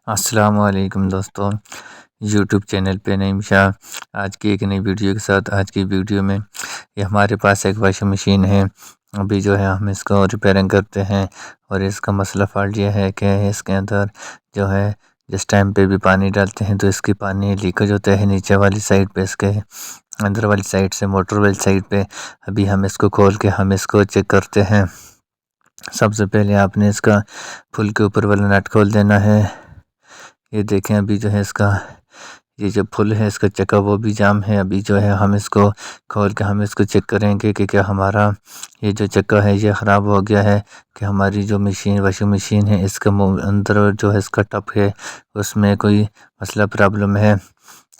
السلام علیکم دوستوں، یوٹیوب چینل پہ نعیم شاہ آج کی ایک نئی ویڈیو کے ساتھ۔ آج کی ویڈیو میں یہ ہمارے پاس ایک واشنگ مشین ہے، ابھی جو ہے ہم اس کو ریپیئرنگ کرتے ہیں، اور اس کا مسئلہ فالٹ یہ ہے کہ اس کے اندر جو ہے جس ٹائم پہ بھی پانی ڈالتے ہیں تو اس کی پانی لیکیج ہوتا ہے نیچے والی سائڈ پہ، اس کے اندر والی سائڈ سے، موٹر والی سائڈ پہ۔ ابھی ہم اس کو کھول کے ہم اس کو چیک کرتے ہیں۔ سب سے پہلے آپ نے اس کا پھل کے اوپر والا نٹ کھول دینا ہے۔ یہ دیکھیں ابھی جو ہے اس کا یہ جو پھل ہے اس کا چکا وہ بھی جام ہے۔ ابھی جو ہے ہم اس کو کھول کے ہم اس کو چیک کریں گے کہ کیا ہمارا یہ جو چکا ہے یہ خراب ہو گیا ہے، کہ ہماری جو واشنگ مشین ہے اس کا اندر جو ہے اس کا ٹپ ہے اس میں کوئی مسئلہ پرابلم ہے۔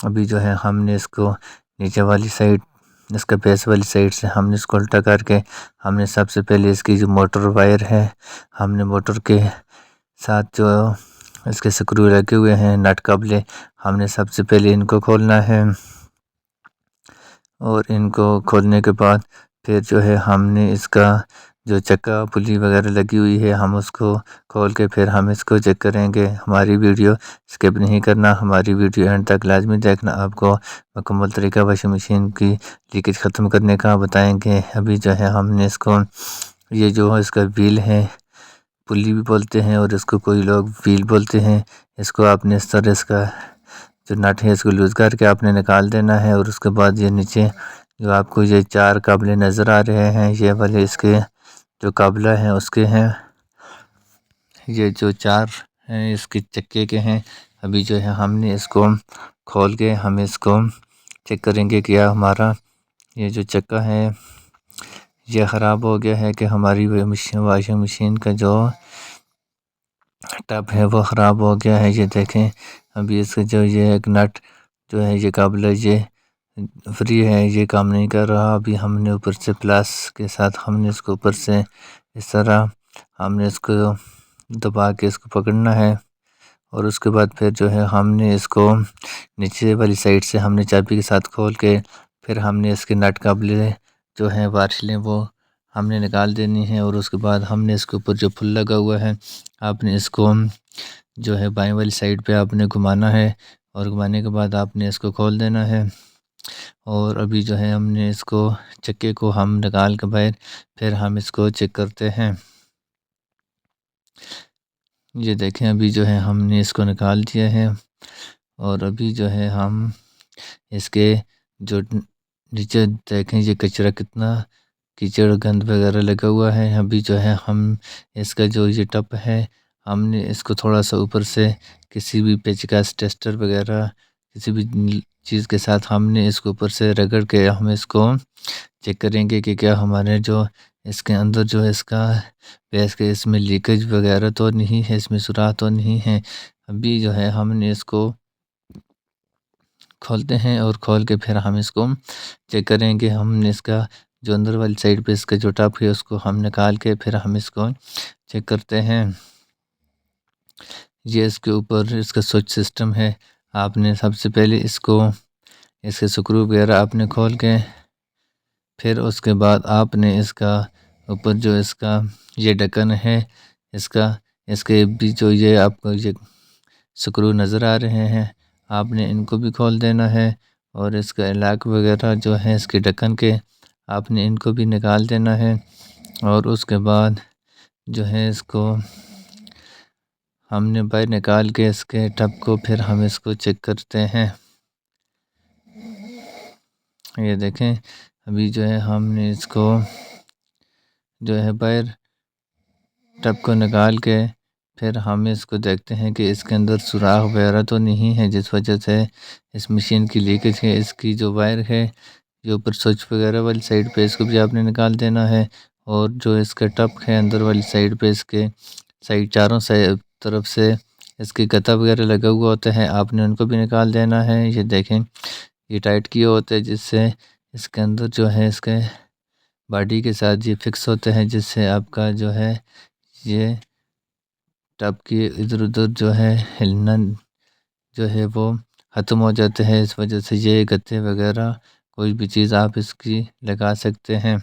ابھی جو ہے ہم نے اس کو نیچے والی سائڈ، اس کا بیس والی سائڈ سے ہم نے اس کو الٹا کر کے ہم نے سب سے پہلے اس کی جو موٹر وائر ہے، ہم نے موٹر کے ساتھ جو اس کے سکرو لگے ہوئے ہیں نٹ قبلے، ہم نے سب سے پہلے ان کو کھولنا ہے، اور ان کو کھولنے کے بعد پھر جو ہے ہم نے اس کا جو چکا پلی وغیرہ لگی ہوئی ہے ہم اس کو کھول کے پھر ہم اس کو چیک کریں گے۔ ہماری ویڈیو اسکپ نہیں کرنا، ہماری ویڈیو اینڈ تک لازمی دیکھنا، آپ کو مکمل طریقہ واشنگ مشین کی لیکیج ختم کرنے کا بتائیں گے۔ ابھی جو ہے ہم نے اس کو یہ جو اس کا ویل ہے، پلی بھی بولتے ہیں اور اس کو کوئی لوگ ویل بولتے ہیں، اس کو آپ نے اس طرح اس کا جو نٹ ہے اس کو لوز کر کے آپ نے نکال دینا ہے، اور اس کے بعد یہ نیچے جو آپ کو یہ 4 قابلے نظر آ رہے ہیں، یہ والے اس کے جو قابلہ ہیں اس کے ہیں، یہ جو 4 ہیں اس کے چکے کے ہیں۔ ابھی جو ہے ہم نے اس کو کھول کے ہم اس کو چیک کریں گے کہ ہمارا یہ جو چکا ہے یہ خراب ہو گیا ہے، کہ ہماری واشنگ مشین کا جو ٹپ ہے وہ خراب ہو گیا ہے۔ یہ دیکھیں ابھی اس کا جو یہ ایک نٹ جو ہے یہ قابلہ یہ فری ہے، یہ کام نہیں کر رہا۔ ابھی ہم نے اوپر سے پلاس کے ساتھ ہم نے اس کو اوپر سے اس طرح ہم نے اس کو دبا کے اس کو پکڑنا ہے، اور اس کے بعد پھر جو ہے ہم نے اس کو نیچے والی سائڈ سے ہم نے چابی کے ساتھ کھول کے پھر ہم نے اس کے نٹ قابلے جو ہیں وارشلیں وہ ہم نے نکال دینی ہیں، اور اس کے بعد ہم نے اس کے اوپر جو پھل لگا ہوا ہے آپ نے اس کو جو ہے بائیں والی سائڈ پہ آپ نے گھمانا ہے، اور گھمانے کے بعد آپ نے اس کو کھول دینا ہے۔ اور ابھی جو ہے ہم نے اس کو چکے کو ہم نکال کے باہر پھر ہم اس کو چیک کرتے ہیں۔ یہ دیکھیں ابھی جو ہے ہم نے اس کو نکال دیا ہے، اور ابھی جو ہے ہم اس کے جو نیچے دیکھیں یہ کچرا کتنا کیچڑ گند وغیرہ لگا ہوا ہے۔ ابھی جو ہے ہم اس کا جو یہ ٹپ ہے ہم نے اس کو تھوڑا سا اوپر سے کسی بھی پیچکس ٹیسٹر وغیرہ کسی بھی چیز کے ساتھ ہم نے اس کو اوپر سے رگڑ کے ہم اس کو چیک کریں گے کہ کیا ہمارے جو اس کے اندر جو ہے اس کا گیس کے اس میں لیکیج وغیرہ تو نہیں ہے، اس میں سوراخ تو نہیں ہے۔ ابھی جو ہے ہم نے اس کو کھولتے ہیں، اور کھول کے پھر ہم اس کو چیک کریں گے۔ ہم نے اس کا جو اندر والی سائڈ پہ اس کا جو ٹپ ہے اس کو ہم نکال کے پھر ہم اس کو چیک کرتے ہیں۔ یہ اس کے اوپر اس کا سوئچ سسٹم ہے، آپ نے سب سے پہلے اس کو اس کے سکرو وغیرہ آپ نے کھول کے پھر اس کے بعد آپ نے اس کا اوپر جو اس کا یہ ڈھکن ہے اس کے بھی جو یہ آپ کو یہ سکرو نظر آ رہے ہیں آپ نے ان کو بھی کھول دینا ہے، اور اس کا لاک وغیرہ جو ہے اس کے ڈھکن کے آپ نے ان کو بھی نکال دینا ہے، اور اس کے بعد جو ہے اس کو ہم نے باہر نکال کے اس کے ٹپ کو پھر ہم اس کو چیک کرتے ہیں۔ یہ دیکھیں ابھی جو ہے ہم نے اس کو جو ہے باہر ٹپ کو نکال کے پھر ہم اس کو دیکھتے ہیں کہ اس کے اندر سوراخ وغیرہ تو نہیں ہے، جس وجہ سے اس مشین کی لیکیج ہے۔ اس کی جو وائر ہے جو اوپر سوئچ وغیرہ والی سائڈ پہ اس کو بھی آپ نے نکال دینا ہے، اور جو اس کا ٹپ ہے اندر والی سائڈ پہ اس کے سائڈ چاروں طرف سے اس کی گتا وغیرہ لگا ہوا ہوتا ہے، آپ نے ان کو بھی نکال دینا ہے۔ یہ دیکھیں یہ ٹائٹ کیا ہوتا ہے جس سے اس کے اندر جو ہے اس کے باڈی کے ساتھ یہ فکس ہوتے ہیں، جس سے آپ کا جو ہے یہ ٹپ کی ادھر ادھر جو ہے ہلنا جو ہے وہ ختم ہو جاتے ہیں۔ اس وجہ سے یہ گتے وغیرہ کوئی بھی چیز آپ اس کی لگا سکتے ہیں۔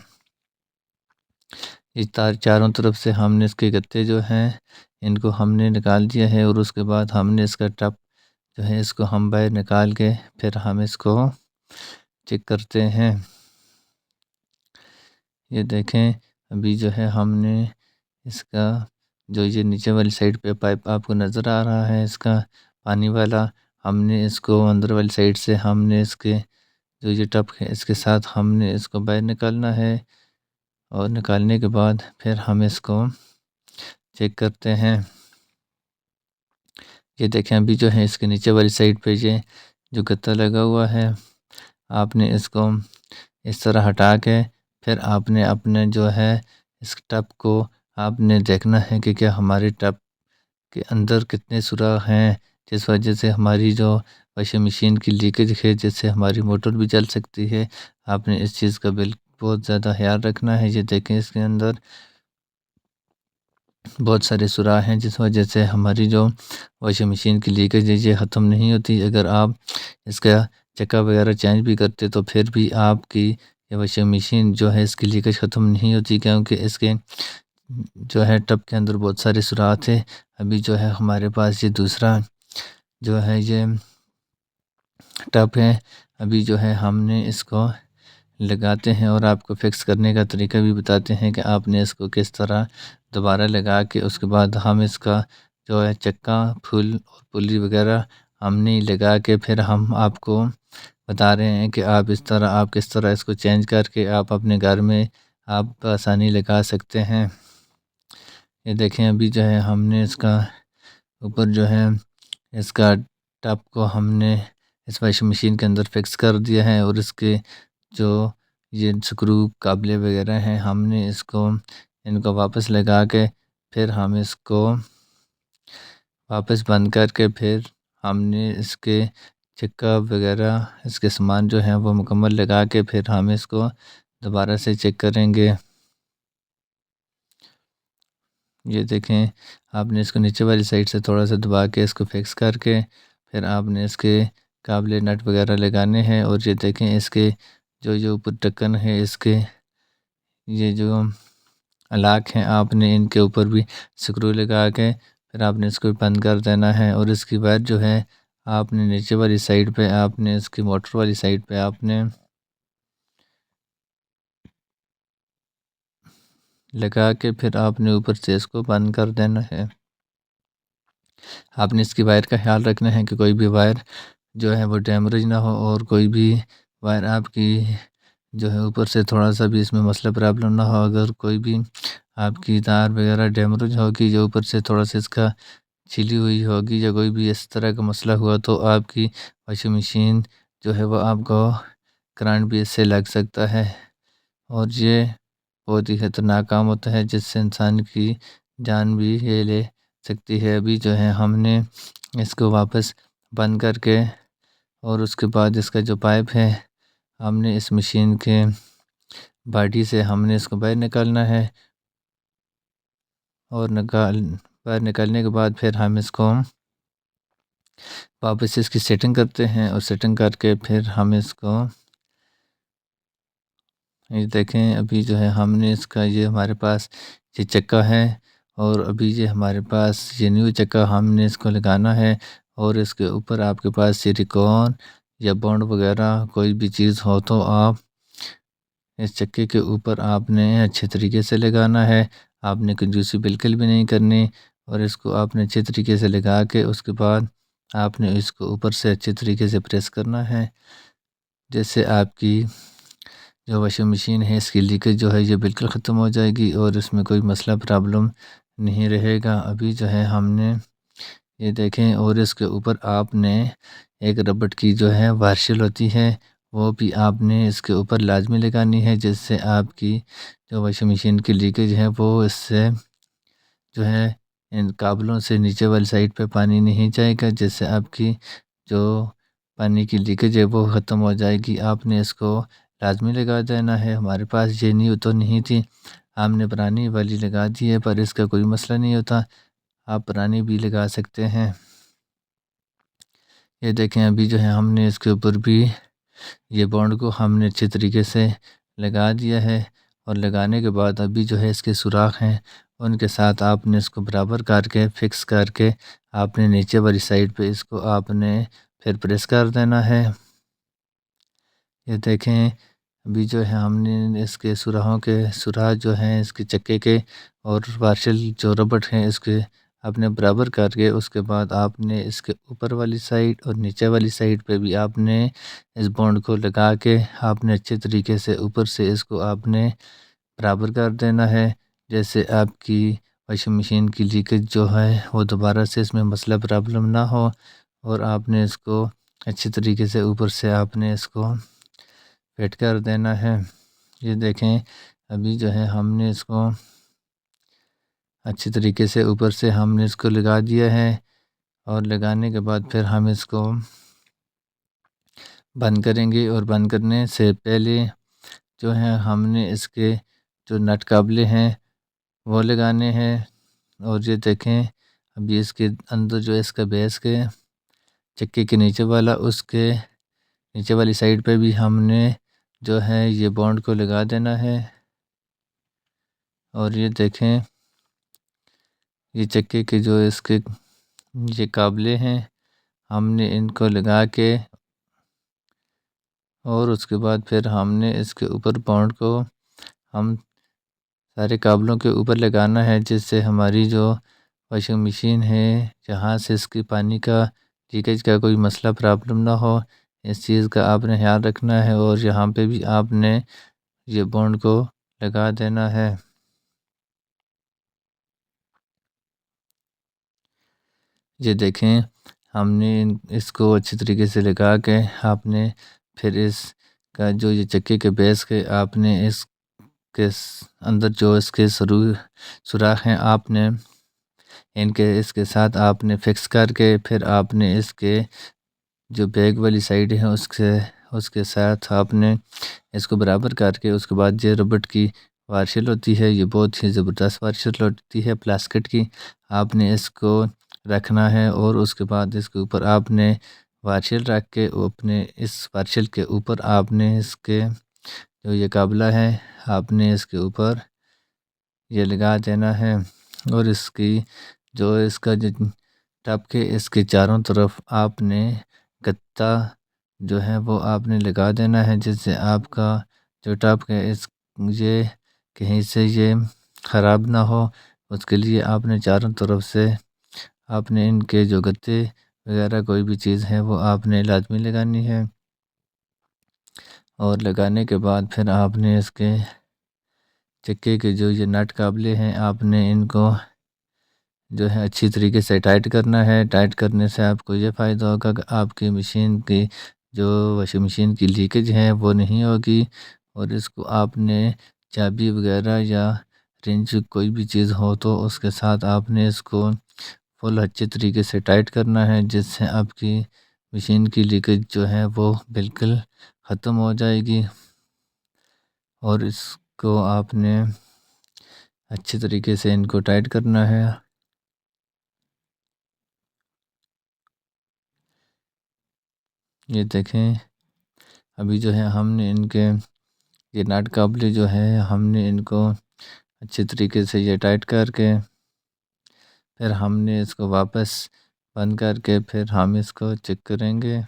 اس تار چاروں طرف سے ہم نے اس کے گتے جو ہیں ان کو ہم نے نکال دیا ہے، اور اس کے بعد ہم نے اس کا ٹپ جو ہے اس کو ہم باہر نکال کے پھر ہم اس کو چیک کرتے ہیں۔ یہ دیکھیں ابھی جو ہے ہم نے اس کا جو یہ نیچے والی سائڈ پہ پائپ آپ کو نظر آ رہا ہے اس کا پانی والا، ہم نے اس کو اندر والی سائڈ سے ہم نے اس کے جو یہ ٹپ ہے اس کے ساتھ ہم نے اس کو باہر نکالنا ہے، اور نکالنے کے بعد پھر ہم اس کو چیک کرتے ہیں۔ یہ دیکھیں ابھی جو ہے اس کے نیچے والی سائڈ پہ یہ جو گتا لگا ہوا ہے، آپ نے اس کو اس طرح ہٹا کے پھر آپ نے اپنے جو ہے اس ٹپ کو آپ نے دیکھنا ہے کہ کیا ہمارے ٹپ کے اندر کتنے سوراخ ہیں، جس وجہ سے ہماری جو واشنگ مشین کی لیکیج ہے جس سے ہماری موٹر بھی چل سکتی ہے، آپ نے اس چیز کا بہت زیادہ خیال رکھنا ہے۔ یہ دیکھیں اس کے اندر بہت سارے سوراخ ہیں جس وجہ سے ہماری جو واشنگ مشین کی لیکیج ہے یہ ختم نہیں ہوتی۔ اگر آپ اس کا چکا وغیرہ چینج بھی کرتے تو پھر بھی آپ کی یہ واشنگ مشین جو ہے اس کی لیکیج ختم نہیں ہوتی، کیونکہ اس کے جو ہے ٹب کے اندر بہت سارے سوراخ تھے۔ ابھی جو ہے ہمارے پاس یہ دوسرا جو ہے یہ ٹب ہے، ابھی جو ہے ہم نے اس کو لگاتے ہیں اور آپ کو فکس کرنے کا طریقہ بھی بتاتے ہیں کہ آپ نے اس کو کس طرح دوبارہ لگا کے اس کے بعد ہم اس کا جو ہے چکا پھول اور پلی وغیرہ ہم نے لگا کے پھر ہم آپ کو بتا رہے ہیں کہ آپ اس طرح آپ کس طرح اس کو چینج کر کے آپ اپنے گھر میں آپ بآسانی لگا سکتے ہیں۔ یہ دیکھیں ابھی جو ہے ہم نے اس کا اوپر جو ہے اس کا ٹپ کو ہم نے اس واشنگ مشین کے اندر فکس کر دیا ہے، اور اس کے جو یہ سکرو قابلے وغیرہ ہیں ہم نے اس کو ان کو واپس لگا کے پھر ہم اس کو واپس بند کر کے پھر ہم نے اس کے چکا وغیرہ اس کے سامان جو ہیں وہ مکمل لگا کے پھر ہم اس کو دوبارہ سے چیک کریں گے۔ یہ دیکھیں آپ نے اس کو نیچے والی سائڈ سے تھوڑا سا دبا کے اس کو فکس کر کے پھر آپ نے اس کے قابل نٹ وغیرہ لگانے ہیں، اور یہ دیکھیں اس کے جو اوپر ڈھکن ہے اس کے یہ جو الاک ہیں آپ نے ان کے اوپر بھی سکرو لگا کے پھر آپ نے اس کو بند کر دینا ہے، اور اس کی وائر جو ہے آپ نے نیچے والی سائڈ پہ آپ نے اس کی موٹر والی سائڈ پہ آپ نے لگا کے پھر آپ نے اوپر سے اس کو بند کر دینا ہے۔ آپ نے اس کی وائر کا خیال رکھنا ہے کہ کوئی بھی وائر جو ہے وہ ڈیمیج نہ ہو، اور کوئی بھی وائر آپ کی جو ہے اوپر سے تھوڑا سا بھی اس میں مسئلہ پرابلم نہ ہو۔ اگر کوئی بھی آپ کی تار وغیرہ ڈیمیج ہوگی جو اوپر سے تھوڑا سا اس کا چھلی ہوئی ہوگی یا کوئی بھی اس طرح کا مسئلہ ہوا تو آپ کی واشنگ مشین جو ہے وہ آپ کو کرنٹ بھی اس سے لگ سکتا ہے، اور یہ بہت ہی خطرناک کام ہوتا ہے جس سے انسان کی جان بھی یہ لے سکتی ہے۔ ابھی جو ہے ہم نے اس کو واپس بند کر کے اور اس کے بعد اس کا جو پائپ ہے ہم نے اس مشین کے باڈی سے ہم نے اس کو باہر نکالنا ہے، اور باہر نکالنے کے بعد پھر ہم اس کو واپس اس کی سیٹنگ کرتے ہیں، اور سیٹنگ کر کے پھر ہم اس کو یہ دیکھیں ابھی جو ہے ہم نے اس کا یہ ہمارے پاس یہ چکا ہے، اور ابھی یہ ہمارے پاس یہ نیو چکا ہم نے اس کو لگانا ہے، اور اس کے اوپر آپ کے پاس سلیکون یا بانڈ وغیرہ کوئی بھی چیز ہو تو آپ اس چکے کے اوپر آپ نے اچھے طریقے سے لگانا ہے۔ آپ نے کنجوسی بالکل بھی نہیں کرنی، اور اس کو آپ نے اچھے طریقے سے لگا کے اس کے بعد آپ نے اس کو اوپر سے اچھے طریقے سے پریس کرنا ہے، جس سے آپ کی جو واشنگ مشین ہے اس کی لیکیج جو ہے یہ بالکل ختم ہو جائے گی، اور اس میں کوئی مسئلہ پرابلم نہیں رہے گا۔ ابھی جو ہے ہم نے یہ دیکھیں، اور اس کے اوپر آپ نے ایک ربڑ کی جو ہے وارشل ہوتی ہے وہ بھی آپ نے اس کے اوپر لازمی لگانی ہے، جس سے آپ کی جو واشنگ مشین کی لیکیج ہے وہ اس سے جو ہے ان کابلوں سے نیچے والی سائڈ پہ پانی نہیں جائے گا، جس سے آپ کی جو پانی کی لیکیج ہے وہ ختم ہو جائے گی۔ آپ نے اس کو لازمی لگا دینا ہے۔ ہمارے پاس یہ نیو تو نہیں تھی، ہم نے پرانی والی لگا دی ہے، پر اس کا کوئی مسئلہ نہیں ہوتا، آپ پرانی بھی لگا سکتے ہیں۔ یہ دیکھیں ابھی جو ہے ہم نے اس کے اوپر بھی یہ بانڈ کو ہم نے اچھے طریقے سے لگا دیا ہے، اور لگانے کے بعد ابھی جو ہے اس کے سوراخ ہیں ان کے ساتھ آپ نے اس کو برابر کر کے فکس کر کے آپ نے نیچے والی سائڈ پہ اس کو آپ نے پھر پریس کر دینا ہے۔ یہ دیکھیں ابھی جو ہے ہم نے اس کے سوراخ جو ہیں اس کے چکے کے اور پارشل جو ربٹ ہیں اس کے آپ نے برابر کر کے اس کے بعد آپ نے اس کے اوپر والی سائڈ اور نیچے والی سائڈ پہ بھی آپ نے اس بونڈ کو لگا کے آپ نے اچھے طریقے سے اوپر سے اس کو آپ نے برابر کر دینا ہے، جیسے آپ کی واشنگ مشین کی لیکیج جو ہے وہ دوبارہ سے اس میں مسئلہ پرابلم نہ ہو، اور آپ نے اس کو اچھی طریقے سے اوپر سے آپ نے اس کو فٹ کر دینا ہے۔ یہ دیکھیں ابھی جو ہے ہم نے اس کو اچھی طریقے سے اوپر سے ہم نے اس کو لگا دیا ہے، اور لگانے کے بعد پھر ہم اس کو بند کریں گے، اور بند کرنے سے پہلے جو ہے ہم نے اس کے جو نٹ قابلے ہیں وہ لگانے ہیں۔ اور یہ دیکھیں ابھی اس کے اندر جو اس کا بیس کے چکے کے نیچے والا اس کے نیچے والی سائڈ پہ بھی ہم نے جو ہے یہ بونڈ کو لگا دینا ہے۔ اور یہ دیکھیں یہ چکے کے جو اس کے یہ قابلے ہیں ہم نے ان کو لگا کے، اور اس کے بعد پھر ہم نے اس کے اوپر بونڈ کو ہم سارے قابلوں کے اوپر لگانا ہے، جس سے ہماری جو واشنگ مشین ہے جہاں سے اس کی پانی کا لیکیج کا کوئی مسئلہ پرابلم نہ ہو، اس چیز کا آپ نے خیال رکھنا ہے۔ اور یہاں پہ بھی آپ نے یہ بونڈ کو لگا دینا ہے۔ یہ دیکھیں ہم نے اس کو اچھی طریقے سے لگا کے آپ نے پھر اس کا جو یہ چکے کے بیس کے آپ نے اس کے اندر جو اس کے سوراخ ہیں آپ نے ان کے اس کے ساتھ آپ نے فکس کر کے پھر آپ نے اس کے جو بیک والی سائڈ ہے اس کے ساتھ آپ نے اس کو برابر کر کے اس کے بعد یہ ربٹ کی وارشل ہوتی ہے، یہ بہت ہی زبردست وارشل ہوتی ہے پلاسکٹ کی، آپ نے اس کو رکھنا ہے، اور اس کے بعد اس کے اوپر آپ نے وارشل رکھ کے اپنے اس وارشل کے اوپر آپ نے اس کے جو یہ قابلہ ہے آپ نے اس کے اوپر یہ لگا دینا ہے، اور اس کی جو اس کا جو ٹپ کے اس کے چاروں طرف آپ نے گتا جو ہے وہ آپ نے لگا دینا ہے، جس سے آپ کا جو ٹپ ہے یہ کہیں سے یہ خراب نہ ہو، اس کے لیے آپ نے چاروں طرف سے آپ نے ان کے جو گتے وغیرہ کوئی بھی چیز ہے وہ آپ نے لازمی لگانی ہے۔ اور لگانے کے بعد پھر آپ نے اس کے چکے کے جو یہ نٹ قابلے ہیں آپ نے ان کو جو ہے اچھی طریقے سے ٹائٹ کرنا ہے۔ ٹائٹ کرنے سے آپ کو یہ فائدہ ہوگا کہ آپ کی مشین کی جو واشنگ مشین کی لیکیج ہے وہ نہیں ہوگی، اور اس کو آپ نے چابی وغیرہ یا رنچ کوئی بھی چیز ہو تو اس کے ساتھ آپ نے اس کو فل اچھے طریقے سے ٹائٹ کرنا ہے، جس سے آپ کی مشین کی لیکیج جو ہے وہ بالکل ختم ہو جائے گی۔ اور اس کو آپ نے اچھے طریقے سے ان کو ٹائٹ کرنا ہے۔ یہ دیکھیں ابھی جو ہے ہم نے ان کے یہ نٹ قابلے جو ہے ہم نے ان کو اچھے طریقے سے یہ ٹائٹ کر کے پھر ہم نے اس کو واپس بند کر کے پھر ہم اس کو چیک کریں گے۔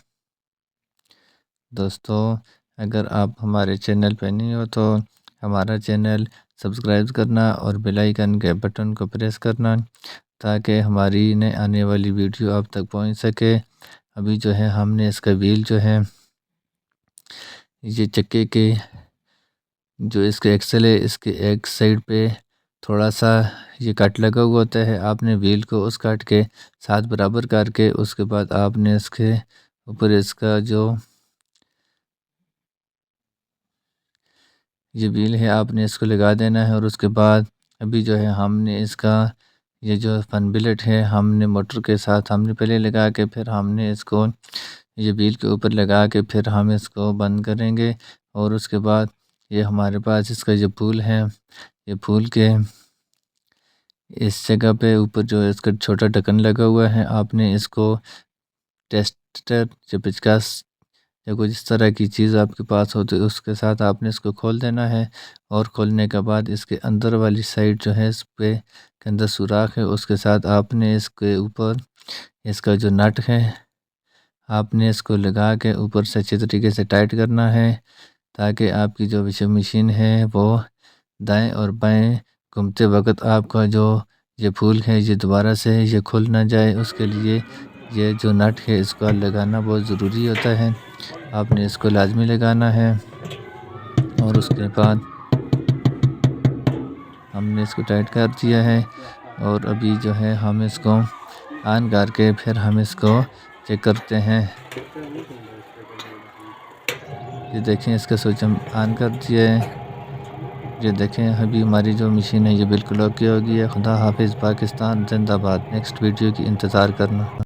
دوستو اگر آپ ہمارے چینل پہ نہیں ہو تو ہمارا چینل سبسکرائب کرنا اور بیل آئیکن کے بٹن کو پریس کرنا تاکہ ہماری نئے آنے والی ویڈیو آپ تک پہنچ سکے۔ ابھی جو ہے ہم نے اس کا ویل جو ہے یہ چکے کے جو اس کے ایکسل ہے اس کے ایک سائڈ پہ تھوڑا سا یہ کٹ لگا ہوا ہوتا ہے، آپ نے ویل کو اس کٹ کے ساتھ برابر کر کے اس کے بعد آپ نے اس کے اوپر اس کا جو یہ ویل ہے آپ نے اس کو لگا دینا ہے، اور اس کے بعد ابھی جو ہے ہم نے اس کا یہ جو فن بلیٹ ہے ہم نے موٹر کے ساتھ ہم نے پہلے لگا کے پھر ہم نے اس کو یہ ویل کے اوپر لگا کے پھر ہم اس کو بند کریں گے، اور اس کے بعد یہ ہمارے پاس اس کا جو پھول ہے یہ پھول کے اس جگہ پہ اوپر جو اس کا چھوٹا ڈھکن لگا ہوا ہے آپ نے اس کو ٹیسٹر جو پچکاس یا کچھ اس طرح کی چیز آپ کے پاس ہو تو اس کے ساتھ آپ نے اس کو کھول دینا ہے، اور کھولنے کے بعد اس کے اندر والی سائڈ جو ہے اس پہ کے اندر سوراخ ہے، اس کے ساتھ آپ نے اس کے اوپر اس کا جو نٹ ہے آپ نے اس کو لگا کے اوپر سے اچھی طریقے سے ٹائٹ کرنا ہے، تاکہ آپ کی جو واشنگ مشین ہے وہ دائیں اور بائیں گھومتے وقت آپ کا جو یہ پھول ہے یہ دوبارہ سے یہ کھل نہ جائے۔ اس کے لیے یہ جو نٹ ہے اس کا لگانا بہت ضروری ہوتا ہے، آپ نے اس کو لازمی لگانا ہے۔ اور اس کے بعد ہم نے اس کو ٹائٹ کر دیا ہے، اور ابھی جو ہے ہم اس کو آن کر کے پھر ہم اس کو چیک کرتے ہیں۔ یہ دیکھیں اس کا سوئچ ہم آن کر دیا ہے، یہ دیکھیں ابھی ہماری جو مشین ہے یہ بالکل اوکے ہو گئی ہے۔ خدا حافظ، پاکستان زندہ باد۔ نیکسٹ ویڈیو کی انتظار کرنا۔